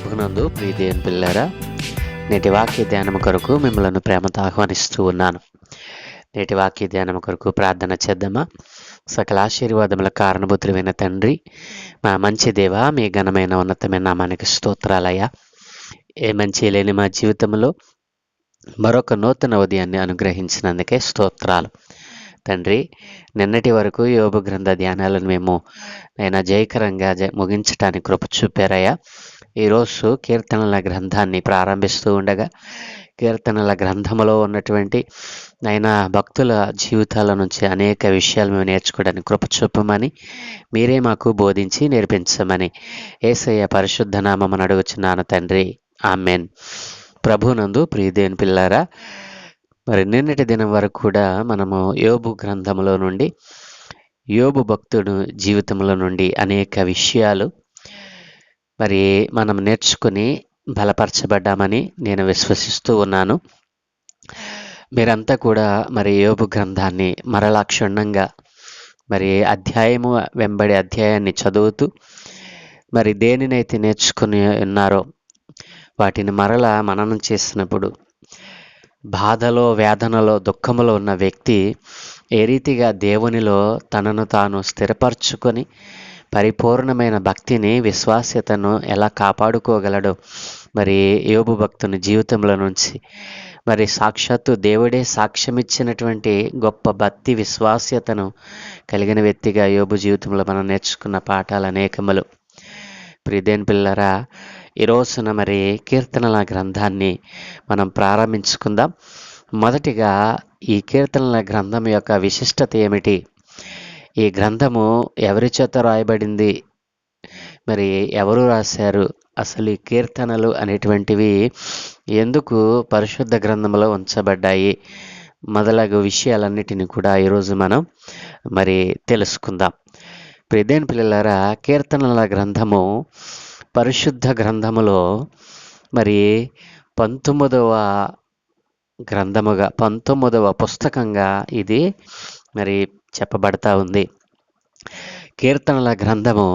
ప్రభునందు ప్రియ దేవుని పిల్లారా, నేటి వాక్య ధ్యానం కొరకు మిమ్మల్ని ప్రేమతో ఆహ్వానిస్తూ ఉన్నాను. నేటి వాక్య ధ్యానం కొరకు ప్రార్థన చేద్దామా. సకల ఆశీర్వాదముల కారణభూతులైన తండ్రి, మా మంచి దేవ, మీ ఘనమైన ఉన్నతమైన నామానికి స్తోత్రాలయ్యా. ఏ మంచి లేని మా జీవితంలో మరొక నూతన ఉదయాన్ని అనుగ్రహించినందుకే స్తోత్రాలు తండ్రి. నిన్నటి వరకు యోబు గ్రంథ ధ్యానాలను మేము నేను జయకరంగా ముగించడానికి కృప చూపారయ్యా. ఈరోజు కీర్తనల గ్రంథాన్ని ప్రారంభిస్తూ ఉండగా కీర్తనల గ్రంథంలో ఉన్నటువంటి నైనా భక్తుల జీవితాల నుంచి అనేక విషయాలు మేము నేర్చుకోవడానికి కృప చూపమని, మీరే మాకు బోధించి నేర్పించమని యేసయ్య పరిశుద్ధ నామమున అడుగుచున్నాను తండ్రి, ఆమెన్. ప్రభునందు ప్రియ దేవుని పిల్లారా, మరి నిన్నటి దినం వరకు కూడా మనము యోబు గ్రంథంలో నుండి, యోబు భక్తుడు జీవితంలో నుండి అనేక విషయాలు మరి మనం నేర్చుకుని బలపరచబడ్డామని నేను విశ్వసిస్తూ ఉన్నాను. మీరంతా కూడా మరి యోబు గ్రంథాన్ని మరలా క్షుణ్ణంగా మరి అధ్యాయము వెంబడి అధ్యాయాన్ని చదువుతూ మరి దేనినైతే నేర్చుకుని ఉన్నారో వాటిని మరలా మననం చేసినప్పుడు బాధలో, వేదనలో, దుఃఖములో ఉన్న వ్యక్తి ఏ రీతిగా దేవునిలో తనను తాను స్థిరపరచుకొని పరిపూర్ణమైన భక్తిని, విశ్వాస్యతను ఎలా కాపాడుకోగలడో మరి యోబు భక్తుని జీవితంలో నుంచి మరి సాక్షాత్తు దేవుడే సాక్ష్యమిచ్చినటువంటి గొప్ప భక్తి, విశ్వాస్యతను కలిగిన వ్యక్తిగా యోబు జీవితంలో మనం నేర్చుకున్న పాఠాలు అనేకములు. ప్రియదేని పిల్లరా, ఈ రోజున మరి కీర్తనల గ్రంథాన్ని మనం ప్రారంభించుకుందాం. మొదటిగా ఈ కీర్తనల గ్రంథం యొక్క విశిష్టత ఏమిటి? ఈ గ్రంథము ఎవరి చేత రాయబడింది? మరి ఎవరు రాశారు? అసలు ఈ కీర్తనలు అనేటువంటివి ఎందుకు పరిశుద్ధ గ్రంథంలో ఉంచబడ్డాయి? మొదలగు విషయాలన్నిటిని కూడా ఈరోజు మనం మరి తెలుసుకుందాం. ప్రియదేని పిల్లలారా, కీర్తనల గ్రంథము పరిశుద్ధ గ్రంథములో మరి 19వ పుస్తకంగా ఇది మరి చెప్పబడతా ఉంది. కీర్తనల గ్రంథము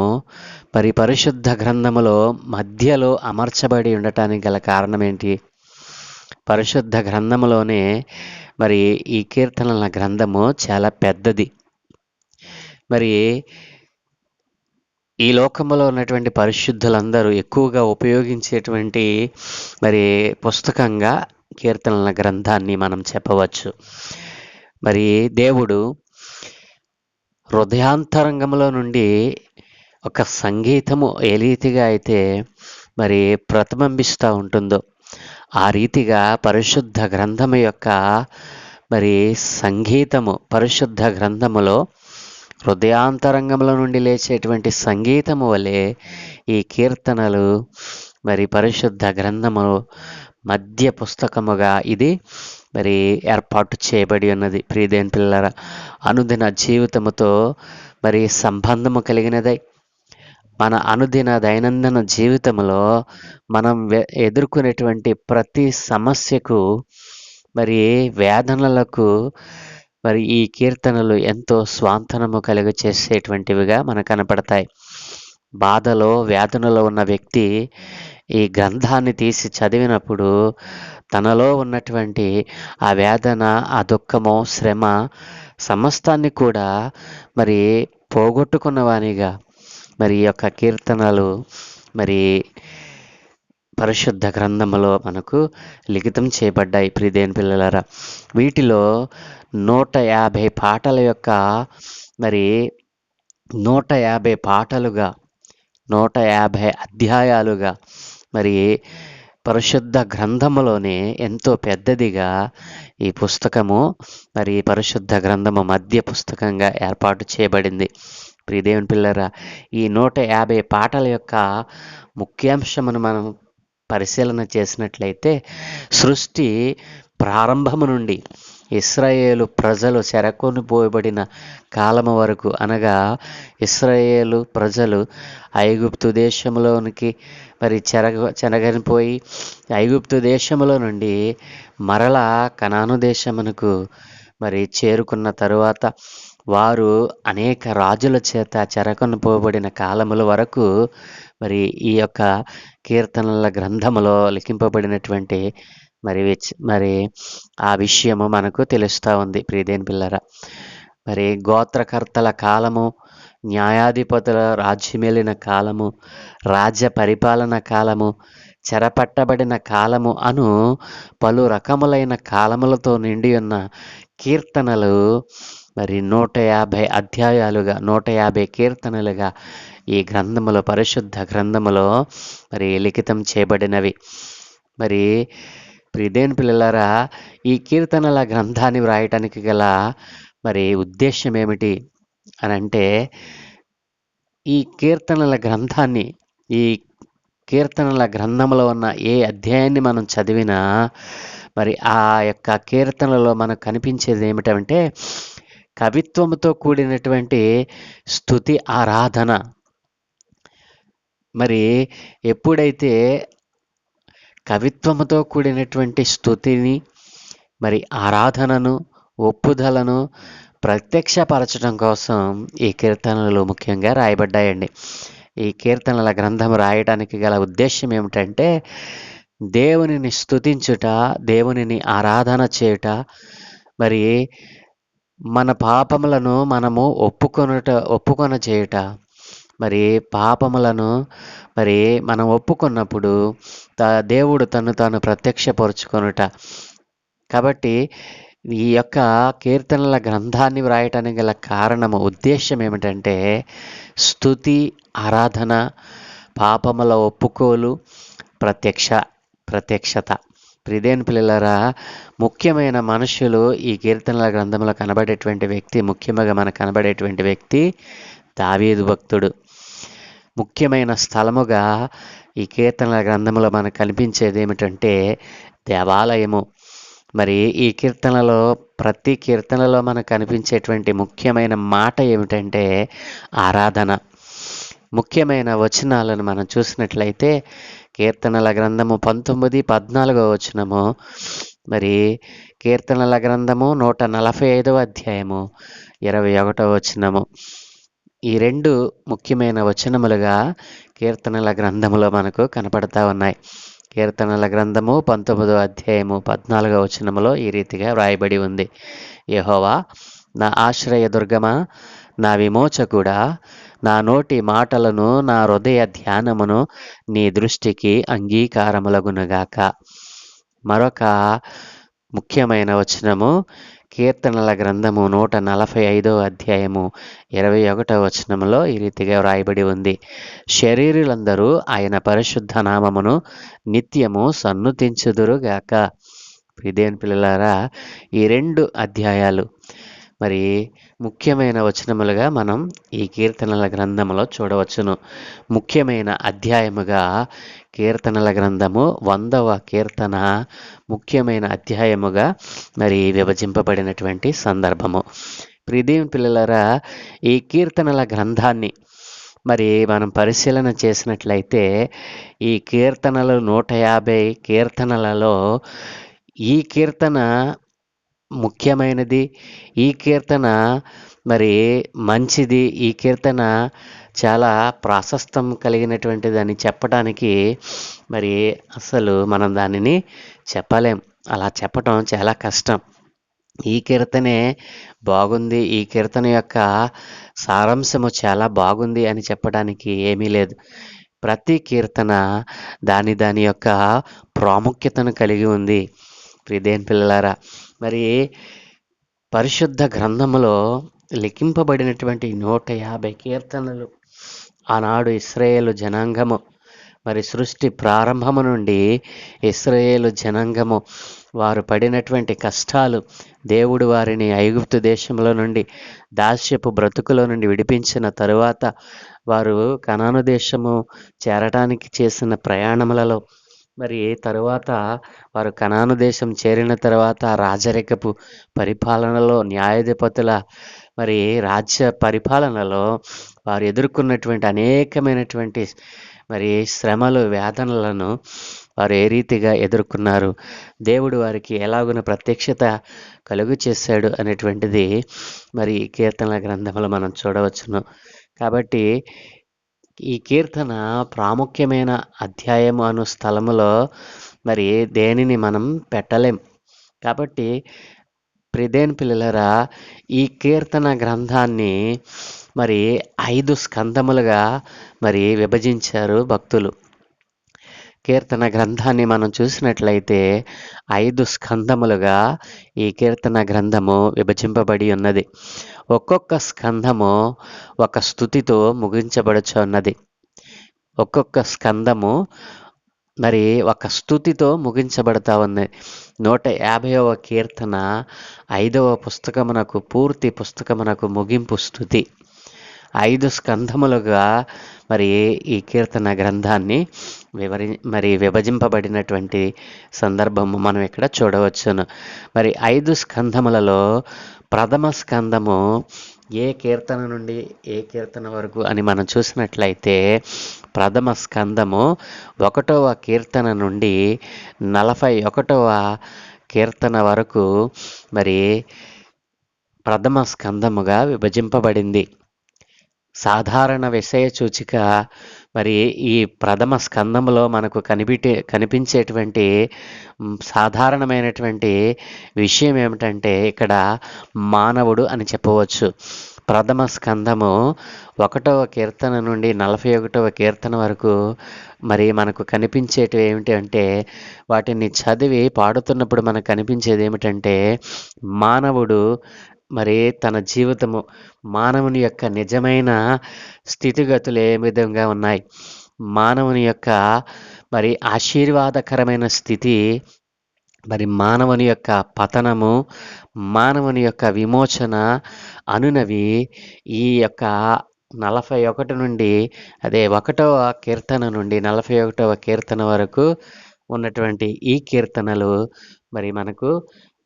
మరి పరిశుద్ధ గ్రంథములో మధ్యలో అమర్చబడి ఉండటానికి గల కారణం ఏంటి? పరిశుద్ధ గ్రంథములోనే మరి ఈ కీర్తనల గ్రంథము చాలా పెద్దది. మరి ఈ లోకంలో ఉన్నటువంటి పరిశుద్ధులందరూ ఎక్కువగా ఉపయోగించేటువంటి మరి పుస్తకంగా కీర్తనల గ్రంథాన్ని మనం చెప్పవచ్చు. మరి దేవుడు హృదయాంతరంగంలో నుండి ఒక సంగీతము ఏ రీతిగా అయితే మరి ప్రతిబింబిస్తూ ఉంటుందో ఆ రీతిగా పరిశుద్ధ గ్రంథము యొక్క మరి సంగీతము, పరిశుద్ధ గ్రంథములో హృదయాంతరంగంలో నుండి లేచేటువంటి సంగీతము వలె ఈ కీర్తనలు మరి పరిశుద్ధ గ్రంథము మధ్య పుస్తకముగా ఇది మరి ఏర్పాటు చేయబడి ఉన్నది. ప్రియదేని పిల్లల, అనుదిన జీవితముతో మరి సంబంధము కలిగినదై మన అనుదిన దైనందిన జీవితంలో మనం ఎదుర్కొనేటువంటి ప్రతి సమస్యకు మరి వేదనలకు మరి ఈ కీర్తనలు ఎంతో స్వాంతనము చేసేటువంటివిగా మనకు కనపడతాయి. బాధలో, వేదనలో ఉన్న వ్యక్తి ఈ గ్రంథాన్ని తీసి చదివినప్పుడు తనలో ఉన్నటువంటి ఆ వేదన, ఆ దుఃఖము, శ్రమ సమస్తాన్ని కూడా మరి పోగొట్టుకున్నవానిగా మరి ఈ యొక్క కీర్తనలు మరి పరిశుద్ధ గ్రంథములో మనకు లిఖితం చేయబడ్డాయి. ప్రియదేని పిల్లలారా, వీటిలో 150 పాటల యొక్క మరి 150 పాటలుగా 150 అధ్యాయాలుగా మరి పరిశుద్ధ గ్రంథములోనే ఎంతో పెద్దదిగా ఈ పుస్తకము మరి పరిశుద్ధ గ్రంథము మధ్య పుస్తకంగా ఏర్పాటు చేయబడింది. ప్రియదేవుని పిల్లరా, ఈ 150 పాటల యొక్క ముఖ్యాంశమును మనం పరిశీలన చేసినట్లయితే సృష్టి ప్రారంభము నుండి ఇశ్రాయేలు ప్రజలు చెరకొనిపోయబడిన కాలము వరకు, అనగా ఇశ్రాయేలు ప్రజలు ఐగుప్తు దేశంలోనికి మరి చెరగనిపోయి ఐగుప్తు దేశంలో నుండి మరలా కనాను దేశమునకు మరి చేరుకున్న తరువాత వారు అనేక రాజుల చేత చెరకొనిపోబడిన కాలముల వరకు మరి ఈ యొక్క కీర్తనల గ్రంథములో లిఖింపబడినటువంటి మరి ఆ విషయము మనకు తెలుస్తూ ఉంది ప్రియదేని పిల్లరా. మరి గోత్రకర్తల కాలము, న్యాయాధిపతుల రాజ్యమేలిన కాలము, రాజ్య పరిపాలన కాలము, చెరపట్టబడిన కాలము అను పలు రకములైన కాలములతో నిండి ఉన్న కీర్తనలు మరి 150 అధ్యాయాలుగా 150 కీర్తనలుగా ఈ గ్రంథములో, పరిశుద్ధ గ్రంథములో మరి లిఖితం చేయబడినవి. మరి ప్రియదేని పిల్లలారా, ఈ కీర్తనల గ్రంథాన్ని వ్రాయటానికి గల మరి ఉద్దేశం ఏమిటి అని అంటే, ఈ కీర్తనల గ్రంథాన్ని, ఈ కీర్తనల గ్రంథంలో ఉన్న ఏ అధ్యాయాన్ని మనం చదివినా మరి ఆ యొక్క కీర్తనలో మనకు కనిపించేది ఏమిటంటే కవిత్వముతో కూడినటువంటి స్తుతి ఆరాధన. మరి ఎప్పుడైతే కవిత్వముతో కూడినటువంటి స్తుతిని, మరి ఆరాధనను, ఒప్పుదలను ప్రత్యక్షపరచడం కోసం ఈ కీర్తనలు ముఖ్యంగా రాయబడ్డాయండి. ఈ కీర్తనల గ్రంథం రాయడానికి గల ఉద్దేశం ఏమిటంటే దేవునిని స్తుతించుట, దేవునిని ఆరాధన చేయుట, మరి మన పాపములను మనము ఒప్పుకొన చేయుట. మరి పాపములను మరి మనం ఒప్పుకున్నప్పుడు దేవుడు తను తాను ప్రత్యక్షపరుచుకొనుట. కాబట్టి ఈ యొక్క కీర్తనల గ్రంథాన్ని వ్రాయటానికి గల కారణము, ఉద్దేశం ఏమిటంటే స్తుతి, ఆరాధన, పాపముల ఒప్పుకోలు, ప్రత్యక్షత. ప్రియదేని పిల్లలారా, ముఖ్యమైన మనుషులు ఈ కీర్తనల గ్రంథంలో కనబడేటువంటి వ్యక్తి, ముఖ్యంగా మనకు కనబడేటువంటి వ్యక్తి దావీదు భక్తుడు. ముఖ్యమైన స్థలముగా ఈ కీర్తనల గ్రంథంలో మనకు కనిపించేది ఏమిటంటే దేవాలయము. మరి ఈ కీర్తనలో, ప్రతి కీర్తనలో మనకు కనిపించేటువంటి ముఖ్యమైన మాట ఏమిటంటే ఆరాధన. ముఖ్యమైన వచనాలను మనం చూసినట్లయితే కీర్తనల గ్రంథము 19-14 వచనము, మరి కీర్తనల గ్రంథము 145 అధ్యాయము 21 వచనము, ఈ రెండు ముఖ్యమైన వచనములుగా కీర్తనల గ్రంథములో మనకు కనపడతా ఉన్నాయి. కీర్తనల గ్రంథము 19 అధ్యాయము 14 వచనములో ఈ రీతిగా వ్రాయబడి ఉంది: యెహోవా నా ఆశ్రయ దుర్గమా, నా విమోచకుడా, నా నోటి మాటలను, నా హృదయ ధ్యానమును నీ దృష్టికి అంగీకారములగునుగాక. మరొక ముఖ్యమైన వచనము కీర్తనల గ్రంథము 145 అధ్యాయము 21 వచనములో ఈ రీతిగా వ్రాయబడి ఉంది: శరీరులందరూ ఆయన పరిశుద్ధ నామమును నిత్యము సన్నుతించుదురుగాక. ప్రియదేని పిల్లలారా, ఈ రెండు అధ్యాయాలు మరి ముఖ్యమైన వచనములుగా మనం ఈ కీర్తనల గ్రంథములో చూడవచ్చును. ముఖ్యమైన అధ్యాయముగా కీర్తనల గ్రంథము 100వ కీర్తన ముఖ్యమైన అధ్యాయముగా మరి విభజింపబడినటువంటి సందర్భము. ప్రియదేని పిల్లలారా, ఈ కీర్తనల గ్రంథాన్ని మరి మనం పరిశీలన చేసినట్లయితే ఈ కీర్తనలు 150 కీర్తనలలో ఈ కీర్తన ముఖ్యమైనది, ఈ కీర్తన మరి మంచిది, ఈ కీర్తన చాలా ప్రాశస్తం కలిగినటువంటిదని చెప్పడానికి మరి అసలు మనం దానిని చెప్పలేం. అలా చెప్పటం చాలా కష్టం. ఈ కీర్తనే బాగుంది, ఈ కీర్తన యొక్క సారాంశము చాలా బాగుంది అని చెప్పడానికి ఏమీ లేదు. ప్రతి కీర్తన దాని యొక్క ప్రాముఖ్యతను కలిగి ఉంది. ప్రియదేని పిల్లలారా, మరి పరిశుద్ధ గ్రంథములో లిఖింపబడినటువంటి 150 కీర్తనలు ఆనాడు ఇశ్రాయేలు జనాంగము, మరి సృష్టి ప్రారంభము నుండి ఇశ్రాయేలు జనాంగము వారు పడినటువంటి కష్టాలు, దేవుడు వారిని ఐగుప్తు దేశంలో నుండి, దాస్యపు బ్రతుకులో నుండి విడిపించిన తరువాత వారు కనాను దేశము చేరటానికి చేసిన ప్రయాణములలో, మరి తరువాత వారు కనాను దేశం చేరిన తర్వాత రాజరికపు పరిపాలనలో, న్యాయాధిపతుల మరి రాజ్య పరిపాలనలో వారు ఎదుర్కొన్నటువంటి అనేకమైనటువంటి మరి శ్రమలు, వేదనలను వారు ఏ రీతిగా ఎదుర్కొన్నారు, దేవుడు వారికి ఎలాగున ప్రత్యక్షత కలుగు చేశాడు అనేటువంటిది మరి ఈ కీర్తనల గ్రంథంలో మనం చూడవచ్చును. కాబట్టి ఈ కీర్తన ప్రాముఖ్యమైన అధ్యాయం అను స్థలములో మరి దేనిని మనం పెట్టలేం. కాబట్టి ప్రియదేని పిల్లలరా, ఈ కీర్తన గ్రంథాన్ని మరి 5 స్కందములుగా మరి విభజించారు భక్తులు. కీర్తన గ్రంథాన్ని మనం చూసినట్లయితే 5 స్కందములుగా ఈ కీర్తన గ్రంథము విభజింపబడి ఉన్నది. ఒక్కొక్క స్కందము ఒక స్తుతితో ముగించబడుచున్నది. ఒక్కొక్క స్కందము మరి ఒక స్తుతితో ముగించబడతా ఉంది. 150వ కీర్తన 5వ పుస్తకమునకు, పూర్తి పుస్తకమునకు ముగింపు స్తుతి. 5 స్కంధములుగా మరి ఈ కీర్తన గ్రంథాన్ని విభజింపబడినటువంటి సందర్భము మనం ఇక్కడ చూడవచ్చును. మరి 5 స్కంధములలో ప్రథమ స్కంధము ఏ కీర్తన నుండి ఏ కీర్తన వరకు అని మనం చూసినట్లయితే, ప్రథమ స్కంధము 1వ కీర్తన నుండి 41వ కీర్తన వరకు మరి ప్రథమ స్కంధముగా విభజింపబడింది. సాధారణ విషయ సూచిక మరి ఈ ప్రథమ స్కంధములో మనకు కనిపించేటువంటి సాధారణమైనటువంటి విషయం ఏమిటంటే, ఇక్కడ మానవుడు అని చెప్పవచ్చు. ప్రథమ స్కంధము 1వ కీర్తన నుండి 41వ కీర్తన వరకు మరి మనకు కనిపించేటివి ఏమిటి అంటే, వాటిని చదివి పాడుతున్నప్పుడు మనకు కనిపించేది ఏమిటంటే, మానవుడు మరి తన జీవితము, మానవుని యొక్క నిజమైన స్థితిగతులు ఏ విధంగా ఉన్నాయి, మానవుని యొక్క మరి ఆశీర్వాదకరమైన స్థితి, మరి మానవుని యొక్క పతనము, మానవుని యొక్క విమోచన అనునవి ఈ యొక్క 41 నుండి, అదే 1వ కీర్తన నుండి 41వ కీర్తన వరకు ఉన్నటువంటి ఈ కీర్తనలు మరి మనకు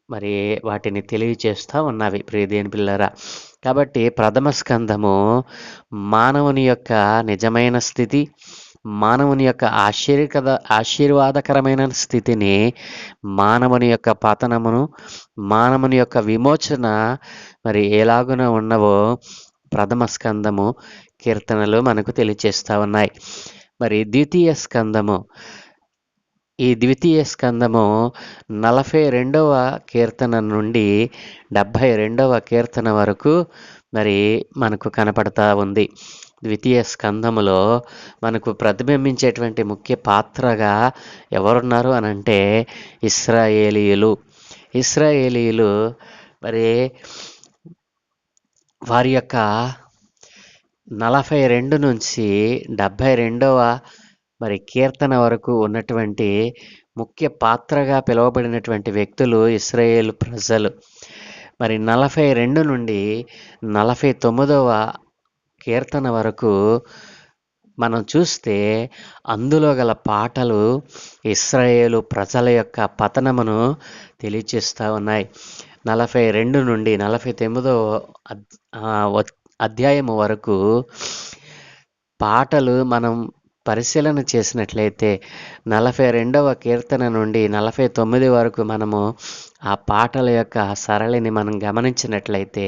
మరి వాటిని తెలియచేస్తూ ఉన్నవి ప్రియదేని పిల్లరా. కాబట్టి ప్రథమ స్కంధము మానవుని యొక్క నిజమైన స్థితి, మానవుని యొక్క ఆశీర్వాదకరమైన స్థితిని, మానవుని యొక్క పతనమును, మానవుని యొక్క విమోచన మరి ఎలాగున ఉన్నవో ప్రథమ స్కంధము కీర్తనలు మనకు తెలియచేస్తూ ఉన్నాయి. మరి ద్వితీయ స్కంధము, ఈ ద్వితీయ స్కంధము 42వ కీర్తన నుండి 72వ కీర్తన వరకు మరి మనకు కనపడతా ఉంది. ద్వితీయ స్కంధములో మనకు ప్రతిబింబించేటువంటి ముఖ్య పాత్రగా ఎవరున్నారు అనంటే ఇశ్రాయేలీయులు. ఇశ్రాయేలీయులు మరి వారి యొక్క 42 నుంచి 72వ మరి కీర్తన వరకు ఉన్నటువంటి ముఖ్య పాత్రగా పిలువబడినటువంటి వ్యక్తులు ఇశ్రాయేలు ప్రజలు. మరి 42 నుండి 49వ కీర్తన వరకు మనం చూస్తే అందులో గల పాటలు ఇశ్రాయేలు ప్రజల యొక్క పతనమును తెలియచేస్తూ ఉన్నాయి. 42 నుండి 49వ అధ్యాయము వరకు పాటలు మనం పరిశీలన చేసినట్లయితే 42వ కీర్తన నుండి 49 వరకు మనము ఆ పాటల యొక్క సరళిని మనం గమనించినట్లయితే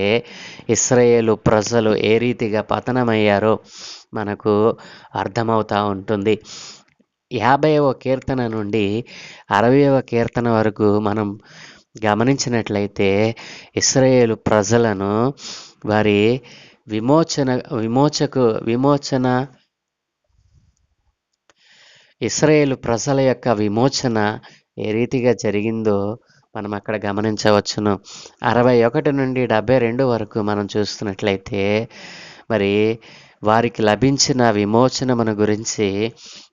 ఇశ్రాయేలు ప్రజలు ఏ రీతిగా పతనమయ్యారో మనకు అర్థమవుతూ ఉంటుంది. 50వ కీర్తన నుండి 60వ కీర్తన వరకు మనం గమనించినట్లయితే ఇశ్రాయేలు ప్రజలను వారి విమోచన ఇశ్రాయేలు ప్రజల యొక్క విమోచన ఏ రీతిగా జరిగిందో మనం అక్కడ గమనించవచ్చును. 61 నుండి 72 వరకు మనం చూస్తున్నట్లయితే మరి వారికి లభించిన విమోచనమును గురించి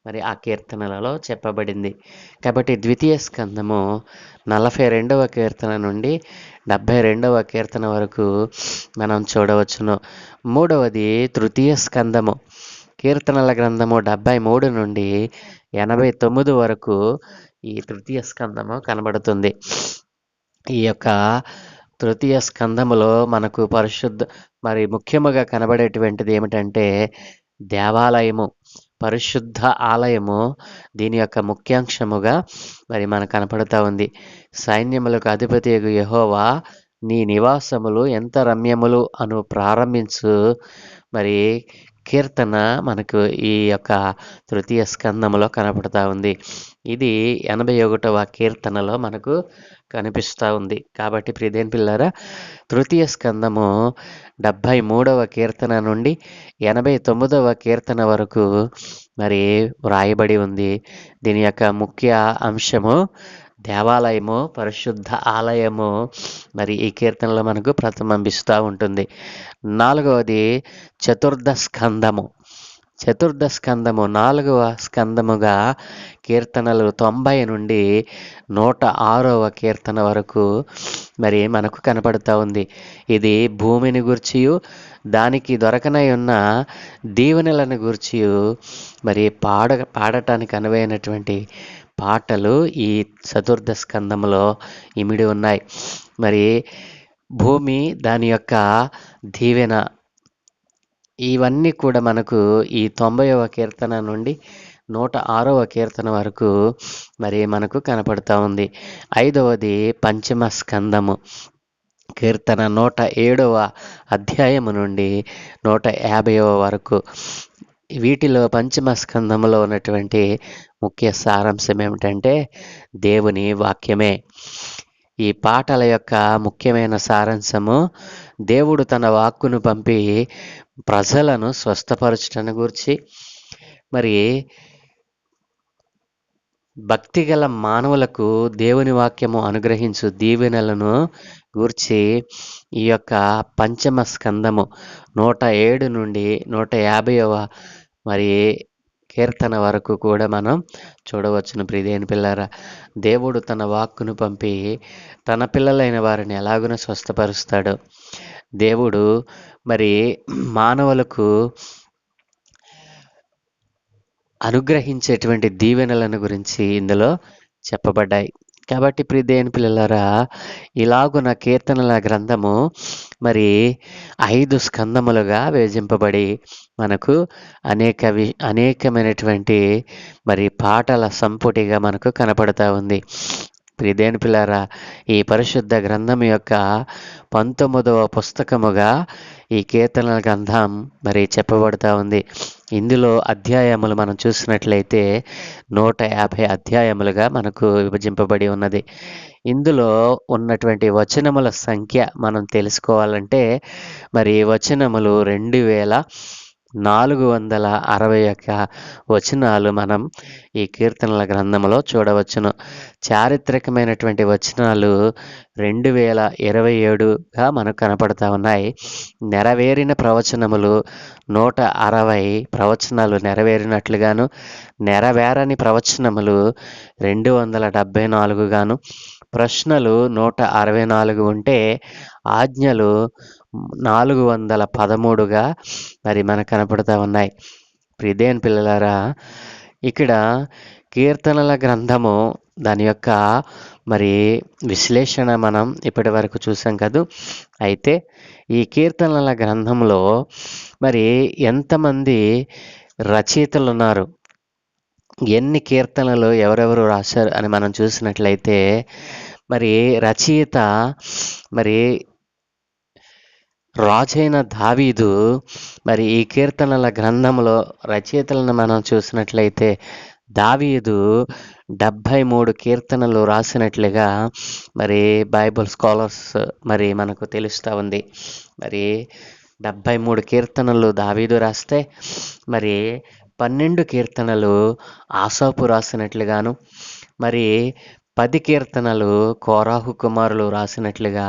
మరి ఆ కీర్తనలలో చెప్పబడింది. కాబట్టి ద్వితీయ స్కంధము 42వ కీర్తన నుండి 72వ కీర్తన వరకు మనం చూడవచ్చును. మూడవది తృతీయ స్కంధము, కీర్తనల గ్రంథము 73 నుండి 89 వరకు ఈ తృతీయ స్కంధము కనబడుతుంది. ఈ యొక్క తృతీయ స్కంధములో మనకు మరి ముఖ్యముగా కనబడేటువంటిది ఏమిటంటే దేవాలయము, పరిశుద్ధ ఆలయము దీని యొక్క ముఖ్యాంశముగా మరి మనకు కనపడుతూ ఉంది. సైన్యములకు అధిపతియగు యెహోవా నీ నివాసములు ఎంత రమ్యములు అను ప్రారంభించు మరి కీర్తన మనకు ఈ యొక్క తృతీయ స్కందములో కనపడతా ఉంది. ఇది 81వ కీర్తనలో మనకు కనిపిస్తూ ఉంది. కాబట్టి ప్రియదేని పిల్లారా, తృతీయ స్కందము 73వ కీర్తన నుండి 89వ కీర్తన వరకు మరి వ్రాయబడి ఉంది. దీని యొక్క ముఖ్య అంశము దేవాలయము, పరిశుద్ధ ఆలయము మరి ఈ కీర్తనలో మనకు ప్రతిబింబిస్తూ ఉంటుంది. 4వది చతుర్థ స్కందము. చతుర్థ స్కందము 4వ స్కందముగా కీర్తనలు 90 నుండి 106వ కీర్తన వరకు మరి మనకు కనపడుతూ ఉంది. ఇది భూమిని గూర్చియు దానికి దొరకనై ఉన్న దీవెనలను గూర్చియు మరి పాడటానికి అనువైనటువంటి పాటలు ఈ చతుర్థ స్కందములో ఇమిడి ఉన్నాయి. మరి భూమి, దాని యొక్క దీవెన, ఇవన్నీ కూడా మనకు ఈ 90వ కీర్తన నుండి 106వ కీర్తన వరకు మరి మనకు కనపడుతూ ఉంది. 5వది పంచమ స్కందము. కీర్తన 107వ అధ్యాయము నుండి 150వ వరకు. వీటిలో పంచమ స్కందములో ఉన్నటువంటి ముఖ్య సారాంశం ఏమిటంటే దేవుని వాక్యమే. ఈ పాటల యొక్క ముఖ్యమైన సారాంశము దేవుడు తన వాక్కును పంపి ప్రజలను స్వస్థపరచటను గూర్చి, మరి భక్తిగల మానవులకు దేవుని వాక్యము అనుగ్రహించు దీవెనలను గూర్చి ఈ యొక్క పంచమ స్కందము 107 నుండి 150వ మరి కీర్తన వరకు కూడా మనం చూడవచ్చును. ప్రియదేని పిల్లారా, దేవుడు తన వాక్కును పంపి తన పిల్లలైన వారిని ఎలాగున స్వస్థపరుస్తాడో, దేవుడు మరి మానవులకు అనుగ్రహించేటువంటి దీవెనలను గురించి ఇందులో చెప్పబడ్డాయి. కాబట్టి ప్రియదేని పిల్లలారా, ఇలాగున కీర్తనల గ్రంథము మరి 5 స్కందములుగా విభజింపబడి మనకు అనేకమైనటువంటి మరి పాటల సంపుటిగా మనకు కనపడుతూ ఉంది. ప్రియదేని పిల్లారా, ఈ పరిశుద్ధ గ్రంథం యొక్క 19వ పుస్తకముగా ఈ కీర్తనల గ్రంథం మరి చెప్పబడుతూ ఉంది. ఇందులో అధ్యాయములు మనం చూసినట్లయితే 150 అధ్యాయములుగా మనకు విభజింపబడి ఉన్నది. ఇందులో ఉన్నటువంటి వచనముల సంఖ్య మనం తెలుసుకోవాలంటే మరి వచనములు 2461 వచనాలు మనం ఈ కీర్తనల గ్రంథంలో చూడవచ్చును. చారిత్రకమైనటువంటి వచనాలు 2027గా మనకు కనపడతా ఉన్నాయి. నెరవేరిన ప్రవచనములు 160 ప్రవచనాలు నెరవేరినట్లుగాను, నెరవేరని ప్రవచనములు 274గాను, ప్రశ్నలు 164 ఉంటే ఆజ్ఞలు 413గా మరి మనకు కనపడుతూ ఉన్నాయి. ప్రియదేని పిల్లలారా, ఇక్కడ కీర్తనల గ్రంథము దాని యొక్క మరి విశ్లేషణ మనం ఇప్పటి వరకు చూసాం కదా. అయితే ఈ కీర్తనల గ్రంథంలో మరి ఎంతమంది రచయితలు ఉన్నారు, ఎన్ని కీర్తనలు ఎవరెవరు రాశారు అని మనం చూసినట్లయితే మరి రచయిత మరి రాజైన దావీదు మరి ఈ కీర్తనల గ్రంథంలో రచయితలను మనం చూసినట్లయితే దావీదు 73 కీర్తనలు రాసినట్లుగా మరి బైబుల్ స్కాలర్స్ మరి మనకు తెలుస్తూ ఉంది. మరి 73 కీర్తనలు దావీదు రాస్తే మరి 12 కీర్తనలు ఆసాపు రాసినట్లుగాను, మరి 10 కీర్తనలు కోరాహు కుమారులు రాసినట్లుగా,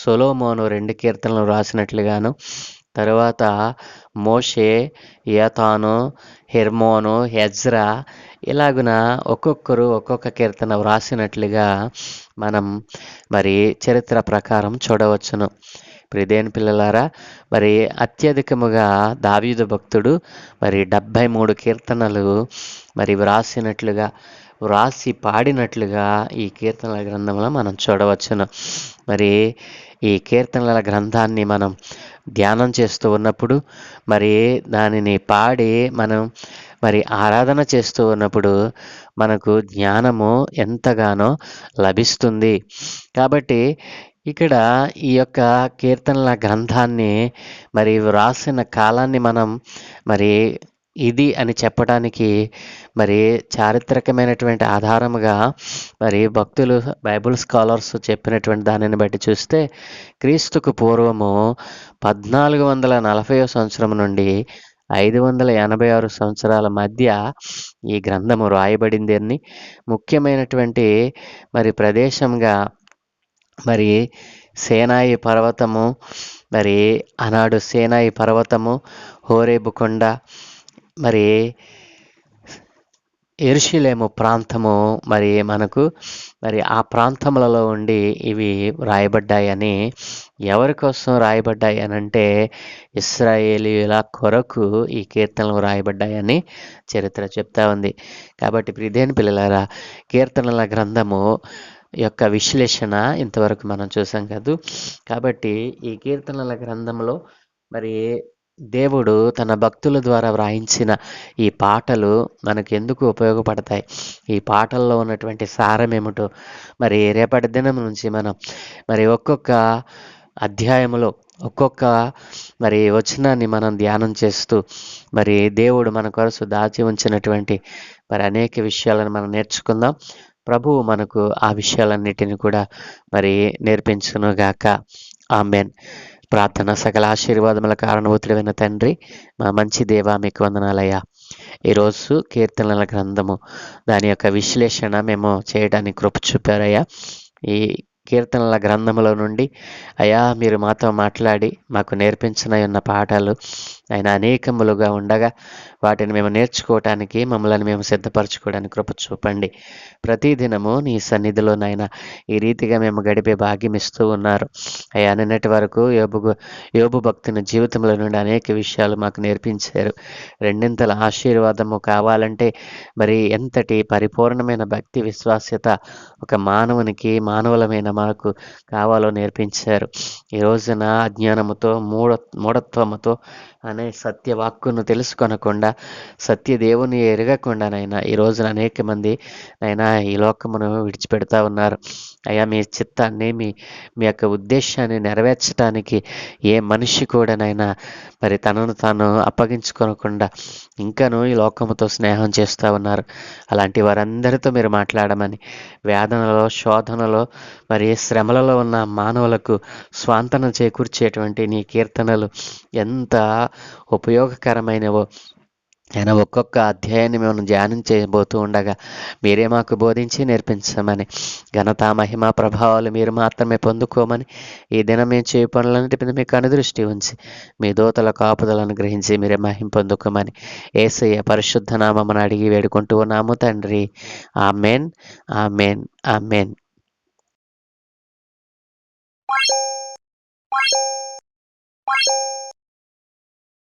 సొలొమోను 2 కీర్తనలు రాసినట్లుగాను, తరువాత మోషే, ఏతాను, హెర్మోను, ఎజ్రా ఇలాగున ఒక్కొక్కరు ఒక్కొక్క కీర్తన వ్రాసినట్లుగా మనం మరి చరిత్ర ప్రకారం చూడవచ్చును. ప్రియదేని పిల్లలారా, మరి అత్యధికముగా దావీదు భక్తుడు మరి 73 కీర్తనలు మరి వ్రాసి పాడినట్లుగా ఈ కీర్తనల గ్రంథంలో మనం చూడవచ్చును. మరి ఈ కీర్తనల గ్రంథాన్ని మనం ధ్యానం చేస్తూ ఉన్నప్పుడు మరి దానిని పాడి మనం మరి ఆరాధన చేస్తూ ఉన్నప్పుడు మనకు జ్ఞానము ఎంతగానో లభిస్తుంది. కాబట్టి ఇక్కడ ఈ యొక్క కీర్తనల గ్రంథాన్ని మరి వ్రాసిన కాలాన్ని మనం మరి ఇది అని చెప్పడానికి మరి చారిత్రకమైనటువంటి ఆధారముగా మరి భక్తులు బైబిల్ స్కాలర్స్ చెప్పినటువంటి దానిని బట్టి చూస్తే క్రీస్తుకు పూర్వము 1440 సంవత్సరం నుండి 586 సంవత్సరాల మధ్య ఈ గ్రంథము రాయబడింది అని, ముఖ్యమైనటువంటి మరి ప్రదేశంగా మరి సేనాయి పర్వతము, మరి ఆనాడు సేనాయి పర్వతము, హోరేబు కొండ, మరి యెరూషలేము ప్రాంతము మరి మనకు మరి ఆ ప్రాంతములలో ఉండి ఇవి రాయబడ్డాయని, ఎవరి కోసం రాయబడ్డాయి అని అంటే ఇశ్రాయేలీయుల కొరకు ఈ కీర్తనలు రాయబడ్డాయని చరిత్ర చెప్తా ఉంది. కాబట్టి ప్రియదేని పిల్లలారా, కీర్తనల గ్రంథము యొక్క విశ్లేషణ ఇంతవరకు మనం చూసాం కదూ. కాబట్టి ఈ కీర్తనల గ్రంథంలో మరి దేవుడు తన భక్తుల ద్వారా వ్రాయించిన ఈ పాటలు మనకు ఎందుకు ఉపయోగపడతాయి, ఈ పాటల్లో ఉన్నటువంటి సారం ఏమిటో మరి రేపటి దినం నుంచి మనం మరి ఒక్కొక్క అధ్యాయములో ఒక్కొక్క మరి వచనాన్ని మనం ధ్యానం చేస్తూ మరి దేవుడు మన కొరకు దాచి ఉంచినటువంటి మరి అనేక విషయాలను మనం నేర్చుకుందాం. ప్రభువు మనకు ఆ విషయాలన్నిటిని కూడా మరి నేర్పించునుగాక. ఆమెన్. ప్రార్థన. సకల ఆశీర్వాదముల కారణభూతుడైన తండ్రి, మా మంచి దేవా, మీకు వందనాలయ్యా. ఈరోజు కీర్తనల గ్రంథము దాని యొక్క విశ్లేషణ మేము చేయడానికి కృప చూపారయ్యా. ఈ కీర్తనల గ్రంథములో నుండి అయ్యా మీరు మాతో మాట్లాడి మాకు నేర్పించిన ఉన్న పాఠాలు ఆయన అనేకములుగా ఉండగా వాటిని మేము నేర్చుకోవటానికి మమ్మల్ని మేము సిద్ధపరచుకోవడానికి కృప చూపండి. ప్రతిదినము నీ సన్నిధిలోనైనా ఈ రీతిగా మేము గడిపే భాగ్యం ఇస్తూ ఉన్నారు అయ్యా. నిన్నటి వరకు యోబు భక్తుని జీవితంలో నుండి అనేక విషయాలు మాకు నేర్పించారు. రెండింతల ఆశీర్వాదము కావాలంటే మరి ఎంతటి పరిపూర్ణమైన భక్తి విశ్వాస్యత ఒక మానవులమైన మనకు కావాలో నేర్పించారు. ఈ రోజున అజ్ఞానముతో మూఢత్వముతో అనే సత్యవాక్కును తెలుసుకొనకుండా సత్యదేవుని ఎరగకుండానైనా ఈ రోజున అనేక మంది అయినా ఈ లోకమును విడిచిపెడతా ఉన్నారు అయ్యా. మీ చిత్తాన్ని మీ యొక్క ఉద్దేశాన్ని నెరవేర్చడానికి ఏ మనిషి కూడానైనా మరి తనను తాను అప్పగించుకోనకుండా ఇంకనూ ఈ లోకముతో స్నేహం చేస్తూ ఉన్నారు. అలాంటి వారందరితో మీరు మాట్లాడమని, వేదనలో శోధనలో మరి శ్రమలలో ఉన్న మానవులకు స్వాంతన చేకూర్చేటువంటి నీ కీర్తనలు ఎంత ఉపయోగకరమైనవో ఆయన ఒక్కొక్క అధ్యాయాన్ని మేము ధ్యానం చేయబోతూ ఉండగా మీరే మాకు బోధించి నేర్పించమని, ఘనత మహిమ ప్రభావాలు మీరు మాత్రమే పొందుకోమని, ఈ దినం మేము చేయ పనులన్నిటి మీకు అనుదృష్టి ఉంచి మీ దూతల కాపుదలను గ్రహించి మీరే మహిమ పొందుకోమని యేసయ్య పరిశుద్ధ నామమున అడిగి వేడుకుంటూ ఉన్నాము తండ్రి. Amen, amen, amen.